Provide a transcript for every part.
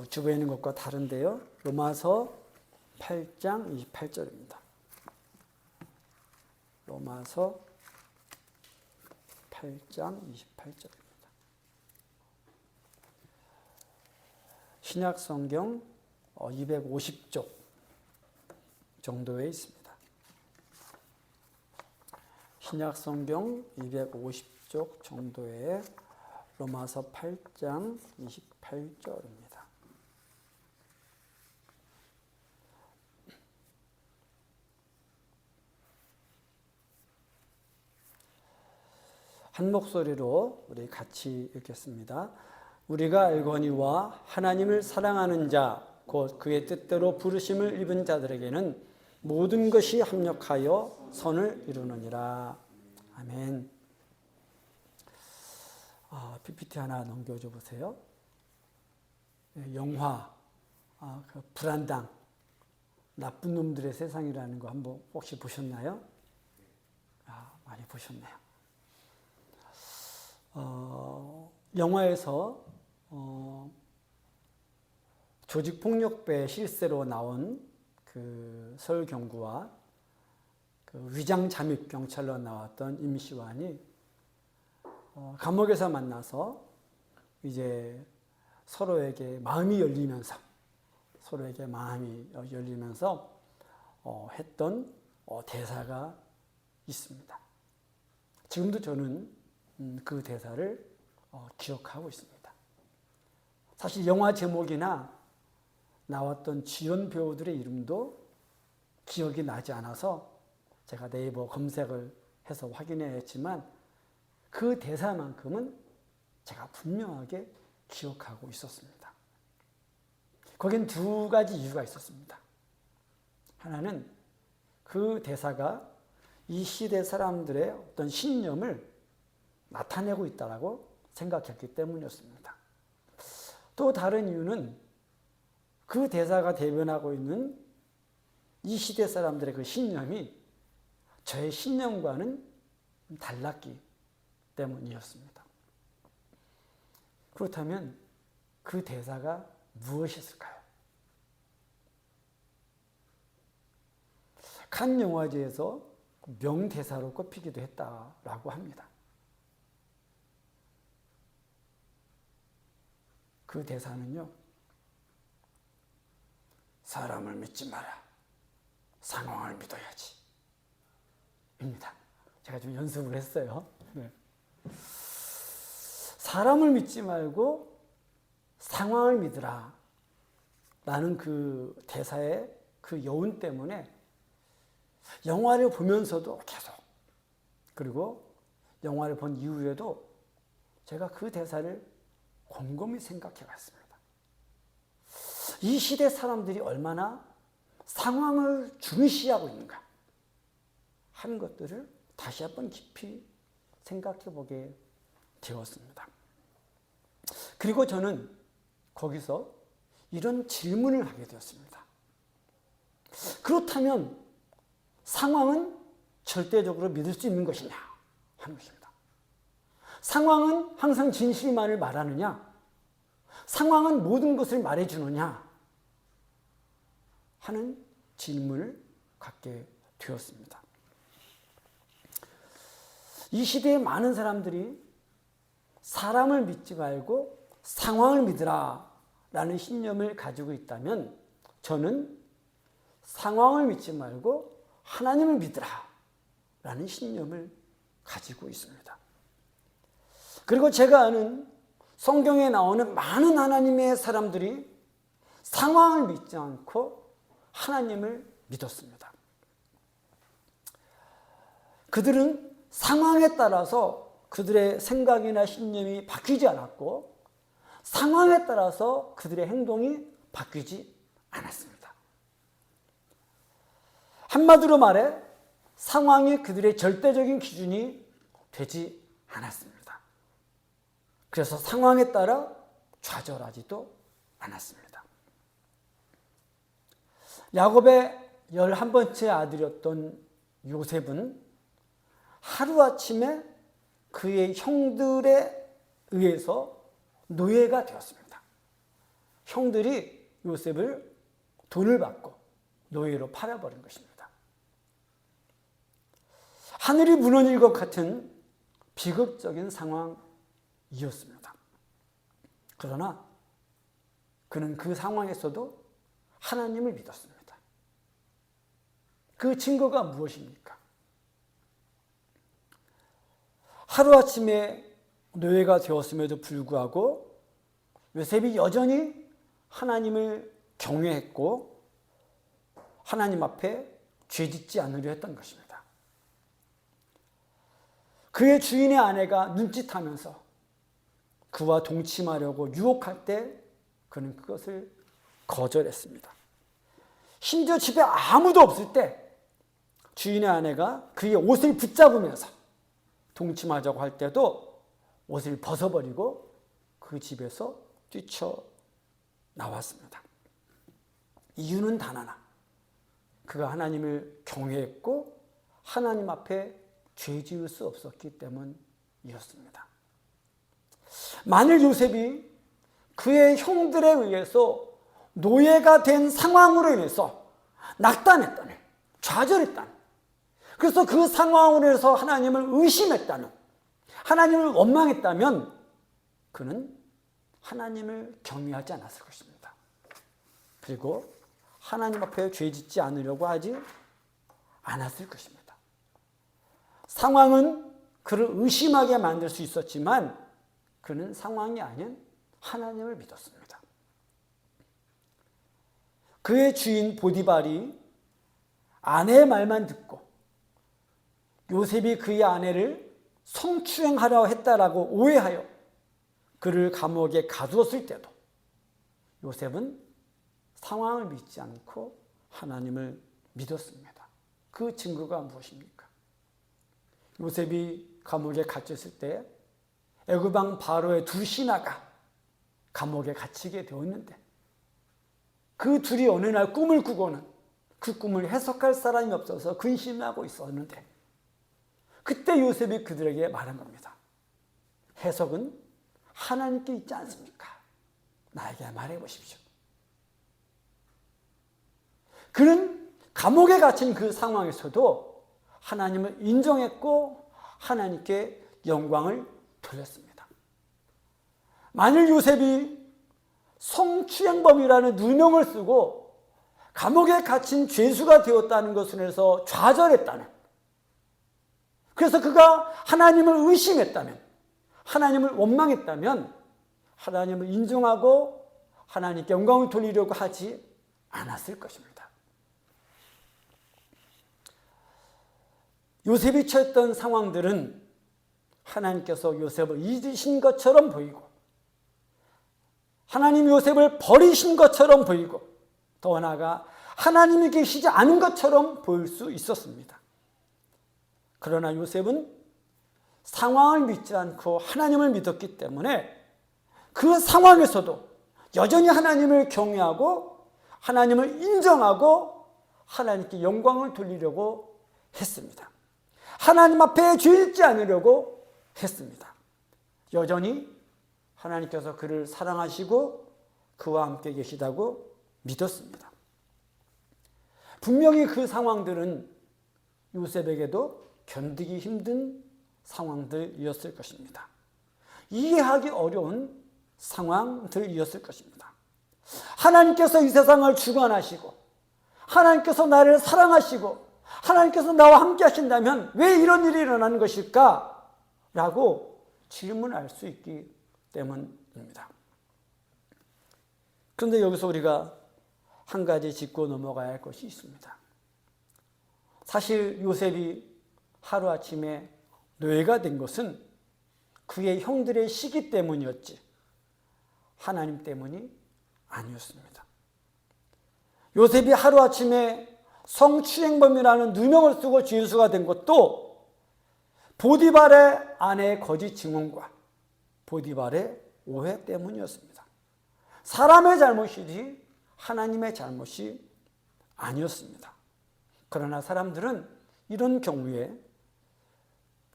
주부에 있는 것과 다른데요. 로마서 8장 28절입니다. 로마서 8장 28절입니다. 신약 성경 250쪽 정도에 있습니다. 신약 성경 250쪽 정도에 로마서 8장 28절입니다. 한 목소리로 우리 같이 읽겠습니다. 우리가 알거니와 하나님을 사랑하는 자, 곧 그의 뜻대로 부르심을 입은 자들에게는 모든 것이 합력하여 선을 이루느니라. 아멘. PPT 하나 넘겨줘 보세요. 영화, 그 불안당, 나쁜 놈들의 세상이라는 거 한번 혹시 보셨나요? 많이 보셨네요. 영화에서 조직폭력배 실세로 나온 그 서울경구와 그 위장 잠입 경찰로 나왔던 임시완이 감옥에서 만나서 이제 서로에게 마음이 열리면서 했던 대사가 있습니다. 지금도 저는 그 대사를 기억하고 있습니다. 사실 영화 제목이나 나왔던 주연 배우들의 이름도 기억이 나지 않아서 제가 네이버 검색을 해서 확인해야 했지만 그 대사만큼은 제가 분명하게 기억하고 있었습니다. 거긴 두 가지 이유가 있었습니다. 하나는 그 대사가 이 시대 사람들의 어떤 신념을 나타내고 있다고 생각했기 때문이었습니다. 또 다른 이유는 그 대사가 대변하고 있는 이 시대 사람들의 그 신념이 저의 신념과는 달랐기 때문이었습니다. 그렇다면 그 대사가 무엇이었을까요? 칸 영화제에서 명대사로 꼽히기도 했다라고 합니다. 그 대사는요, 사람을 믿지 마라. 상황을 믿어야지. 입니다. 제가 좀 연습을 했어요. 네. 사람을 믿지 말고 상황을 믿으라. 라는 그 대사의 그 여운 때문에 영화를 보면서도 계속, 그리고 영화를 본 이후에도 제가 그 대사를 곰곰이 생각해 봤습니다. 이 시대 사람들이 얼마나 상황을 중시하고 있는가 하는 것들을 다시 한번 깊이 생각해 보게 되었습니다. 그리고 저는 거기서 이런 질문을 하게 되었습니다. 그렇다면 상황은 절대적으로 믿을 수 있는 것이냐 하는 것입니다. 상황은 항상 진실만을 말하느냐? 상황은 모든 것을 말해주느냐? 하는 질문을 갖게 되었습니다. 이 시대에 많은 사람들이 사람을 믿지 말고 상황을 믿으라 라는 신념을 가지고 있다면 저는 상황을 믿지 말고 하나님을 믿으라 라는 신념을 가지고 있습니다. 그리고 제가 아는 성경에 나오는 많은 하나님의 사람들이 상황을 믿지 않고 하나님을 믿었습니다. 그들은 상황에 따라서 그들의 생각이나 신념이 바뀌지 않았고 상황에 따라서 그들의 행동이 바뀌지 않았습니다. 한마디로 말해 상황이 그들의 절대적인 기준이 되지 않았습니다. 그래서 상황에 따라 좌절하지도 않았습니다. 야곱의 11번째 아들이었던 요셉은 하루아침에 그의 형들에 의해서 노예가 되었습니다. 형들이 요셉을 돈을 받고 노예로 팔아버린 것입니다. 하늘이 무너질 것 같은 비극적인 상황이었습니다. 그러나 그는 그 상황에서도 하나님을 믿었습니다. 그 증거가 무엇입니까? 하루아침에 노예가 되었음에도 불구하고 요셉이 여전히 하나님을 경외했고 하나님 앞에 죄짓지 않으려 했던 것입니다. 그의 주인의 아내가 눈짓하면서 그와 동침하려고 유혹할 때 그는 그것을 거절했습니다. 심지어 집에 아무도 없을 때 주인의 아내가 그의 옷을 붙잡으면서 동침하자고 할 때도 옷을 벗어버리고 그 집에서 뛰쳐나왔습니다. 이유는 단 하나. 그가 하나님을 경외했고 하나님 앞에 죄 지을 수 없었기 때문이었습니다. 만일 요셉이 그의 형들에 의해서 노예가 된 상황으로 인해서 낙담했다면, 좌절했다면, 그래서 그 상황으로 해서 하나님을 의심했다면, 하나님을 원망했다면 그는 하나님을 경외하지 않았을 것입니다. 그리고 하나님 앞에 죄짓지 않으려고 하지 않았을 것입니다. 상황은 그를 의심하게 만들 수 있었지만 그는 상황이 아닌 하나님을 믿었습니다. 그의 주인 보디발이 아내의 말만 듣고 요셉이 그의 아내를 성추행하려 했다라고 오해하여 그를 감옥에 가두었을 때도 요셉은 상황을 믿지 않고 하나님을 믿었습니다. 그 증거가 무엇입니까? 요셉이 감옥에 갇혔을 때 애굽 왕 바로의 두 신하가 감옥에 갇히게 되었는데 그 둘이 어느 날 꿈을 꾸고는 그 꿈을 해석할 사람이 없어서 근심하고 있었는데 그때 요셉이 그들에게 말한 겁니다. 해석은 하나님께 있지 않습니까? 나에게 말해 보십시오. 그는 감옥에 갇힌 그 상황에서도 하나님을 인정했고 하나님께 영광을 돌렸습니다. 만일 요셉이 성추행범이라는 누명을 쓰고 감옥에 갇힌 죄수가 되었다는 것을 해서 좌절했다면, 그래서 그가 하나님을 의심했다면, 하나님을 원망했다면 하나님을 인정하고 하나님께 영광을 돌리려고 하지 않았을 것입니다. 요셉이 처했던 상황들은 하나님께서 요셉을 잊으신 것처럼 보이고 하나님 요셉을 버리신 것처럼 보이고 더 나아가 하나님이 계시지 않은 것처럼 보일 수 있었습니다. 그러나 요셉은 상황을 믿지 않고 하나님을 믿었기 때문에 그 상황에서도 여전히 하나님을 경외하고 하나님을 인정하고 하나님께 영광을 돌리려고 했습니다. 하나님 앞에 죄짓지 않으려고 했습니다. 여전히 하나님께서 그를 사랑하시고 그와 함께 계시다고 믿었습니다. 분명히 그 상황들은 요셉에게도 견디기 힘든 상황들이었을 것입니다. 이해하기 어려운 상황들이었을 것입니다. 하나님께서 이 세상을 주관하시고 하나님께서 나를 사랑하시고 하나님께서 나와 함께 하신다면 왜 이런 일이 일어나는 것일까? 라고 질문할 수 있기 때문입니다. 그런데 여기서 우리가 한 가지 짚고 넘어가야 할 것이 있습니다. 사실 요셉이 하루아침에 노예가 된 것은 그의 형들의 시기 때문이었지 하나님 때문이 아니었습니다. 요셉이 하루아침에 성추행범이라는 누명을 쓰고 죄수가 된 것도 보디발의 아내의 거짓 증언과 보디발의 오해 때문이었습니다. 사람의 잘못이지 하나님의 잘못이 아니었습니다. 그러나 사람들은 이런 경우에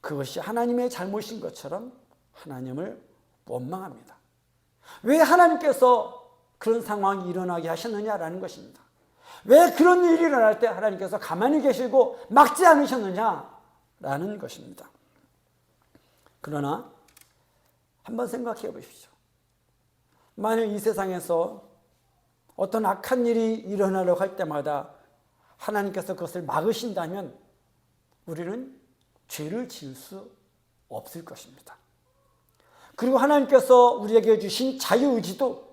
그것이 하나님의 잘못인 것처럼 하나님을 원망합니다. 왜 하나님께서 그런 상황이 일어나게 하셨느냐라는 것입니다. 왜 그런 일이 일어날 때 하나님께서 가만히 계시고 막지 않으셨느냐라는 것입니다. 그러나 한번 생각해 보십시오. 만약 이 세상에서 어떤 악한 일이 일어나려고 할 때마다 하나님께서 그것을 막으신다면 우리는 죄를 지을 수 없을 것입니다. 그리고 하나님께서 우리에게 주신 자유의지도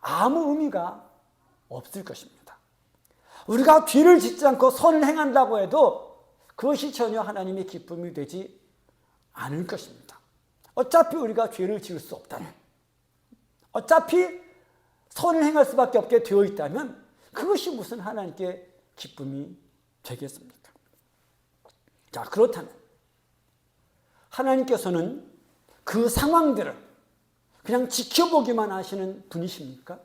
아무 의미가 없을 것입니다. 우리가 죄를 짓지 않고 선을 행한다고 해도 그것이 전혀 하나님의 기쁨이 되지 않을 것입니다. 어차피 우리가 죄를 지을 수 없다면, 어차피 선을 행할 수밖에 없게 되어 있다면 그것이 무슨 하나님께 기쁨이 되겠습니까? 자, 그렇다면 하나님께서는 그 상황들을 그냥 지켜보기만 하시는 분이십니까?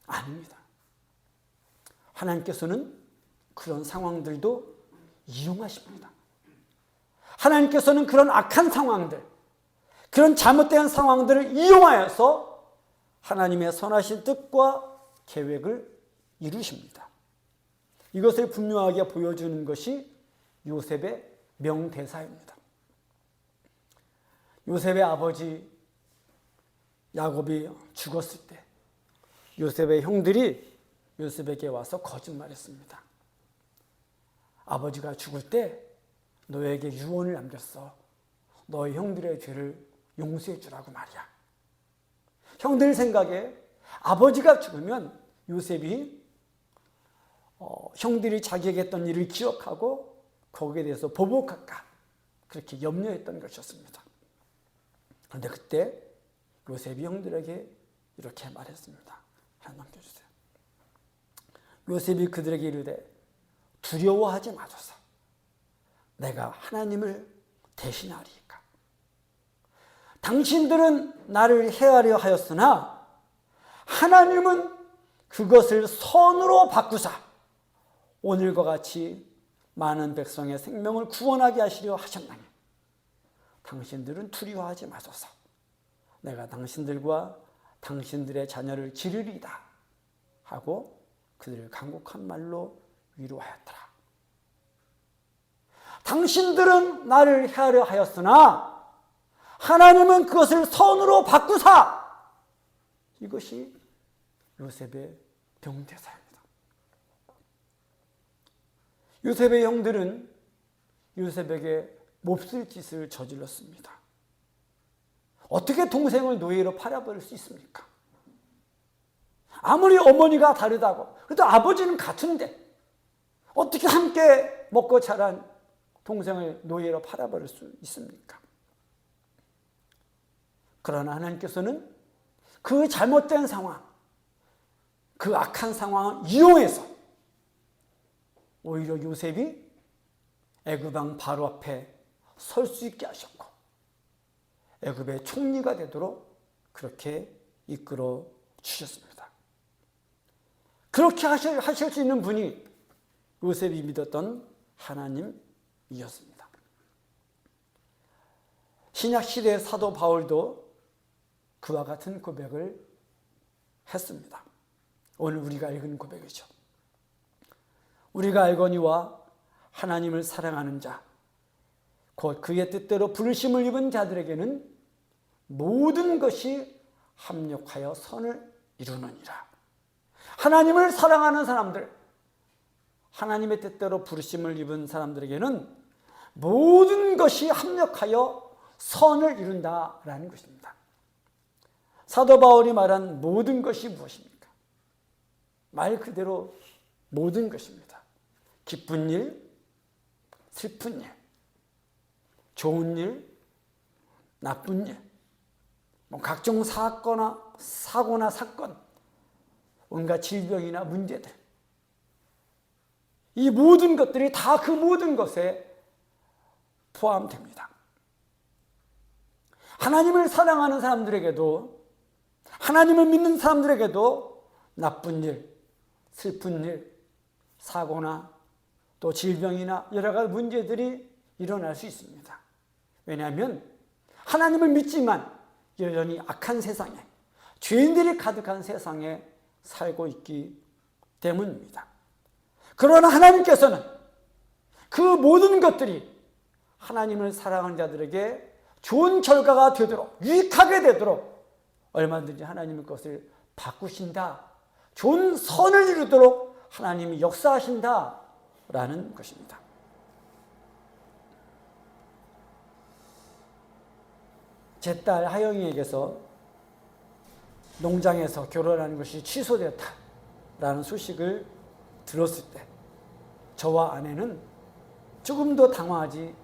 아닙니다. 하나님께서는 그런 상황들도 이용하십니다. 하나님께서는 그런 악한 상황들, 그런 잘못된 상황들을 이용하여서 하나님의 선하신 뜻과 계획을 이루십니다. 이것을 분명하게 보여주는 것이 요셉의 명대사입니다. 요셉의 아버지 야곱이 죽었을 때 요셉의 형들이 요셉에게 와서 거짓말했습니다. 아버지가 죽을 때 너에게 유언을 남겼어. 너의 형들의 죄를 용서해 주라고 말이야. 형들 생각에 아버지가 죽으면 요셉이 형들이 자기에게 했던 일을 기억하고 거기에 대해서 보복할까 그렇게 염려했던 것이었습니다. 그런데 그때 요셉이 형들에게 이렇게 말했습니다. 하나 넘겨주세요. 요셉이 그들에게 이르되 두려워하지 마소서. 내가 하나님을 대신하리이까. 당신들은 나를 해하려 하였으나 하나님은 그것을 선으로 바꾸사 오늘과 같이 많은 백성의 생명을 구원하게 하시려 하셨나니 당신들은 두려워하지 마소서. 내가 당신들과 당신들의 자녀를 기르리이다 하고 그들을 간곡한 말로 위로하였더라. 당신들은 나를 해하려 하였으나 하나님은 그것을 선으로 바꾸사. 이것이 요셉의 명대사입니다. 요셉의 형들은 요셉에게 몹쓸 짓을 저질렀습니다. 어떻게 동생을 노예로 팔아버릴 수 있습니까? 아무리 어머니가 다르다고 그래도 아버지는 같은데 어떻게 함께 먹고 자란 동생을 노예로 팔아버릴 수 있습니까? 그러나 하나님께서는 그 잘못된 상황, 그 악한 상황을 이용해서 오히려 요셉이 애굽 왕 바로 앞에 설 수 있게 하셨고 애굽의 총리가 되도록 그렇게 이끌어 주셨습니다. 그렇게 하실 수 있는 분이 요셉이 믿었던 하나님이었습니다. 신약 시대의 사도 바울도 그와 같은 고백을 했습니다. 오늘 우리가 읽은 고백이죠. 우리가 알거니와 하나님을 사랑하는 자, 곧 그의 뜻대로 부르심을 입은 자들에게는 모든 것이 합력하여 선을 이루느니라. 하나님을 사랑하는 사람들, 하나님의 뜻대로 부르심을 입은 사람들에게는 모든 것이 합력하여 선을 이룬다라는 것입니다. 사도 바울이 말한 모든 것이 무엇입니까? 말 그대로 모든 것입니다. 기쁜 일, 슬픈 일, 좋은 일, 나쁜 일, 각종 사거나 사고나 사건, 온갖 질병이나 문제들, 이 모든 것들이 다 그 모든 것에 포함됩니다. 하나님을 사랑하는 사람들에게도, 하나님을 믿는 사람들에게도 나쁜 일, 슬픈 일, 사고나 또 질병이나 여러 가지 문제들이 일어날 수 있습니다. 왜냐하면 하나님을 믿지만 여전히 악한 세상에, 죄인들이 가득한 세상에 살고 있기 때문입니다. 그러나 하나님께서는 그 모든 것들이 하나님을 사랑하는 자들에게 좋은 결과가 되도록, 유익하게 되도록 얼마든지 하나님의 것을 바꾸신다, 좋은 선을 이루도록 하나님이 역사하신다라는 것입니다. 제 딸 하영이에게서 농장에서 결혼하는 것이 취소되었다라는 소식을 들었을 때 저와 아내는 조금도 당황하지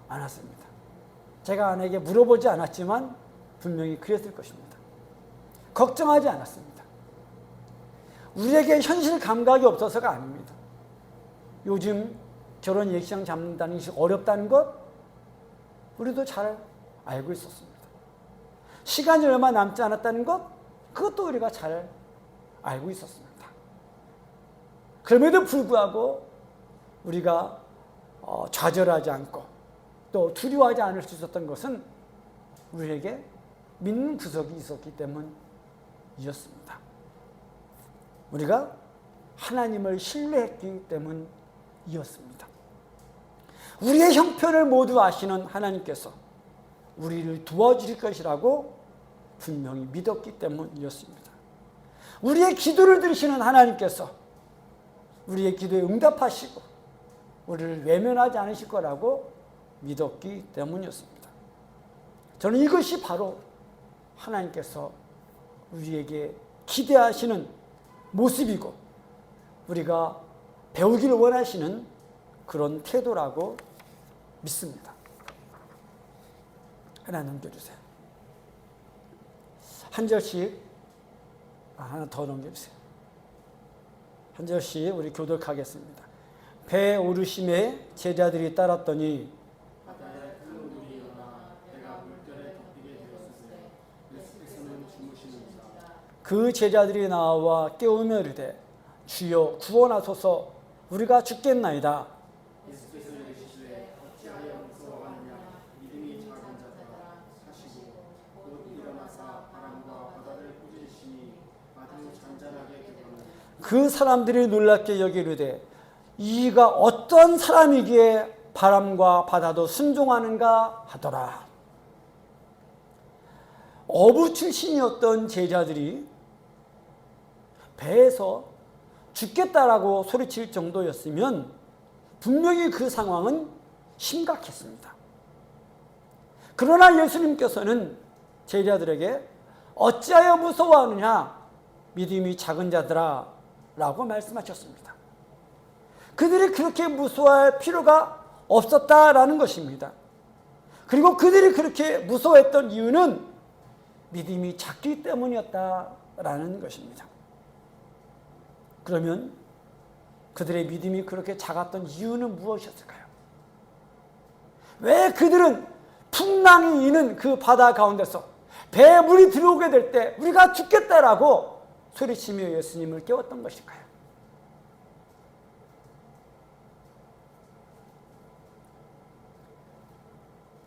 않았습니다. 제가 아내에게 물어보지 않았지만 분명히 그랬을 것입니다. 걱정하지 않았습니다. 우리에게 현실 감각이 없어서가 아닙니다. 요즘 결혼 예식장 잡는다는 것이 어렵다는 것 우리도 잘 알고 있었습니다. 시간이 얼마 남지 않았다는 것 그것도 우리가 잘 알고 있었습니다. 그럼에도 불구하고 우리가 좌절하지 않고 또 두려워하지 않을 수 있었던 것은 우리에게 믿는 구석이 있었기 때문이었습니다. 우리가 하나님을 신뢰했기 때문이었습니다. 우리의 형편을 모두 아시는 하나님께서 우리를 도와주실 것이라고 분명히 믿었기 때문이었습니다. 우리의 기도를 들으시는 하나님께서 우리의 기도에 응답하시고 우리를 외면하지 않으실 거라고 믿었기 때문이었습니다. 저는 이것이 바로 하나님께서 우리에게 기대하시는 모습이고 우리가 배우기를 원하시는 그런 태도라고 믿습니다. 하나 넘겨주세요. 한 절씩 하나 더 넘겨주세요. 한 절씩 우리 교독하겠습니다. 배 오르심에 제자들이 따랐더니 바다에 큰 물이 일어나 배가 물결에 덮이게 되었을 때 예수께서는 주무시는지라. 그 제자들이 나와 깨우며 이르되 주여 구원하소서 우리가 죽겠나이다. 예수께서 이르시되 어찌하여 무서워하느냐 믿음이 작은 자들아 하시고 곧 일어나사 바람과 바다를 꾸짖으시니 아주 잔잔하게 되거늘. 그 사람들이 놀랍게 여기르되 이가 어떤 사람이기에 바람과 바다도 순종하는가 하더라. 어부 출신이었던 제자들이 배에서 죽겠다라고 소리칠 정도였으면 분명히 그 상황은 심각했습니다. 그러나 예수님께서는 제자들에게 어찌하여 무서워하느냐 믿음이 작은 자들아 라고 말씀하셨습니다. 그들이 그렇게 무서워할 필요가 없었다라는 것입니다. 그리고 그들이 그렇게 무서워했던 이유는 믿음이 작기 때문이었다라는 것입니다. 그러면 그들의 믿음이 그렇게 작았던 이유는 무엇이었을까요? 왜 그들은 풍랑이 이는 그 바다 가운데서 배에 물이 들어오게 될 때 우리가 죽겠다라고 소리치며 예수님을 깨웠던 것일까요?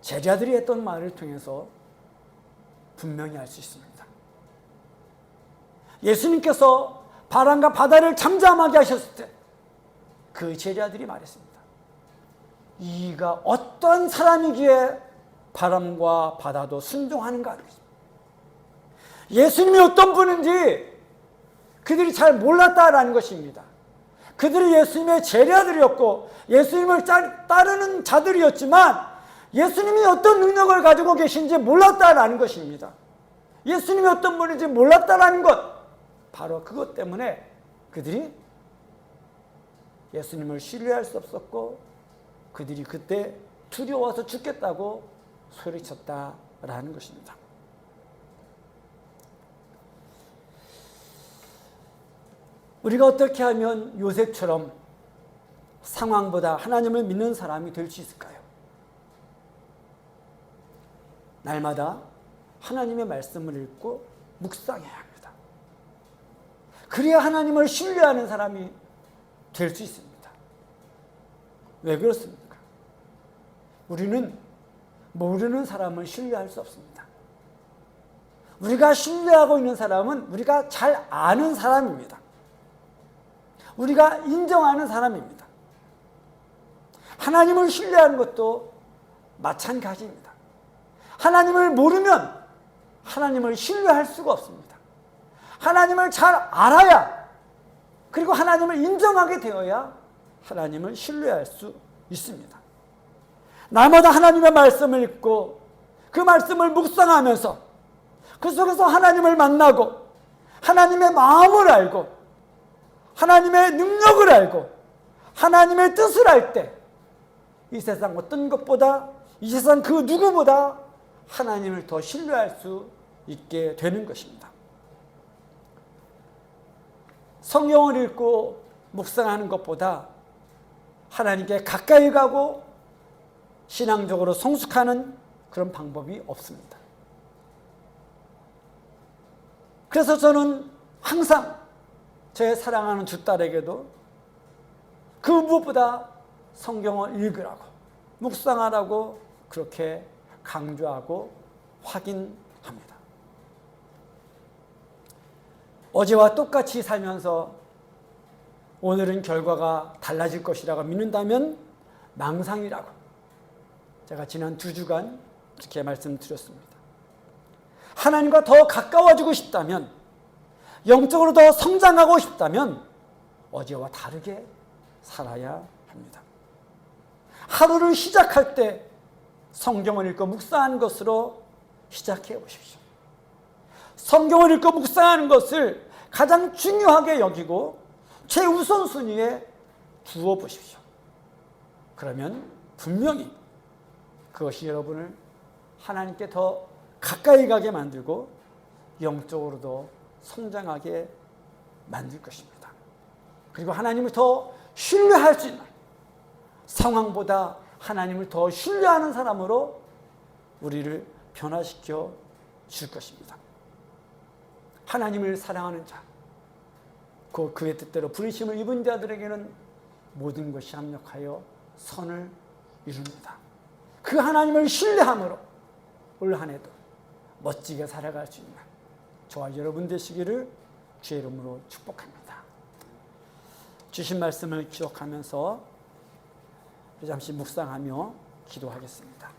제자들이 했던 말을 통해서 분명히 알 수 있습니다. 예수님께서 바람과 바다를 잠잠하게 하셨을 때 그 제자들이 말했습니다. 이가 어떤 사람이기에 바람과 바다도 순종하는가 하는 것입니다. 예수님이 어떤 분인지 그들이 잘 몰랐다라는 것입니다. 그들이 예수님의 제자들이었고 예수님을 따르는 자들이었지만 예수님이 어떤 능력을 가지고 계신지 몰랐다라는 것입니다. 예수님이 어떤 분인지 몰랐다라는 것, 바로 그것 때문에 그들이 예수님을 신뢰할 수 없었고 그들이 그때 두려워서 죽겠다고 소리쳤다라는 것입니다. 우리가 어떻게 하면 요셉처럼 상황보다 하나님을 믿는 사람이 될 수 있을까요? 날마다 하나님의 말씀을 읽고 묵상해야 합니다. 그래야 하나님을 신뢰하는 사람이 될 수 있습니다. 왜 그렇습니까? 우리는 모르는 사람을 신뢰할 수 없습니다. 우리가 신뢰하고 있는 사람은 우리가 잘 아는 사람입니다. 우리가 인정하는 사람입니다. 하나님을 신뢰하는 것도 마찬가지입니다. 하나님을 모르면 하나님을 신뢰할 수가 없습니다. 하나님을 잘 알아야, 그리고 하나님을 인정하게 되어야 하나님을 신뢰할 수 있습니다. 날마다 하나님의 말씀을 읽고 그 말씀을 묵상하면서 그 속에서 하나님을 만나고 하나님의 마음을 알고 하나님의 능력을 알고 하나님의 뜻을 알 때 이 세상 어떤 것보다, 이 세상 그 누구보다 하나님을 더 신뢰할 수 있게 되는 것입니다. 성경을 읽고 묵상하는 것보다 하나님께 가까이 가고 신앙적으로 성숙하는 그런 방법이 없습니다. 그래서 저는 항상 제 사랑하는 두 딸에게도 그 무엇보다 성경을 읽으라고, 묵상하라고 그렇게 강조하고 확인합니다. 어제와 똑같이 살면서 오늘은 결과가 달라질 것이라고 믿는다면 망상이라고 제가 지난 2주간 이렇게 말씀드렸습니다. 하나님과 더 가까워지고 싶다면, 영적으로 더 성장하고 싶다면 어제와 다르게 살아야 합니다. 하루를 시작할 때 성경을 읽고 묵상하는 것으로 시작해 보십시오. 성경을 읽고 묵상하는 것을 가장 중요하게 여기고 최우선순위에 두어 보십시오. 그러면 분명히 그것이 여러분을 하나님께 더 가까이 가게 만들고 영적으로도 성장하게 만들 것입니다. 그리고 하나님을 더 신뢰할 수 있는, 상황보다 하나님을 더 신뢰하는 사람으로 우리를 변화시켜 줄 것입니다. 하나님을 사랑하는 자, 그의 뜻대로 부르심을 입은 자들에게는 모든 것이 합력하여 선을 이룹니다. 그 하나님을 신뢰함으로 올 한 해도 멋지게 살아갈 수 있는 저와 여러분 되시기를 주의 이름으로 축복합니다. 주신 말씀을 기억하면서 잠시 묵상하며 기도하겠습니다.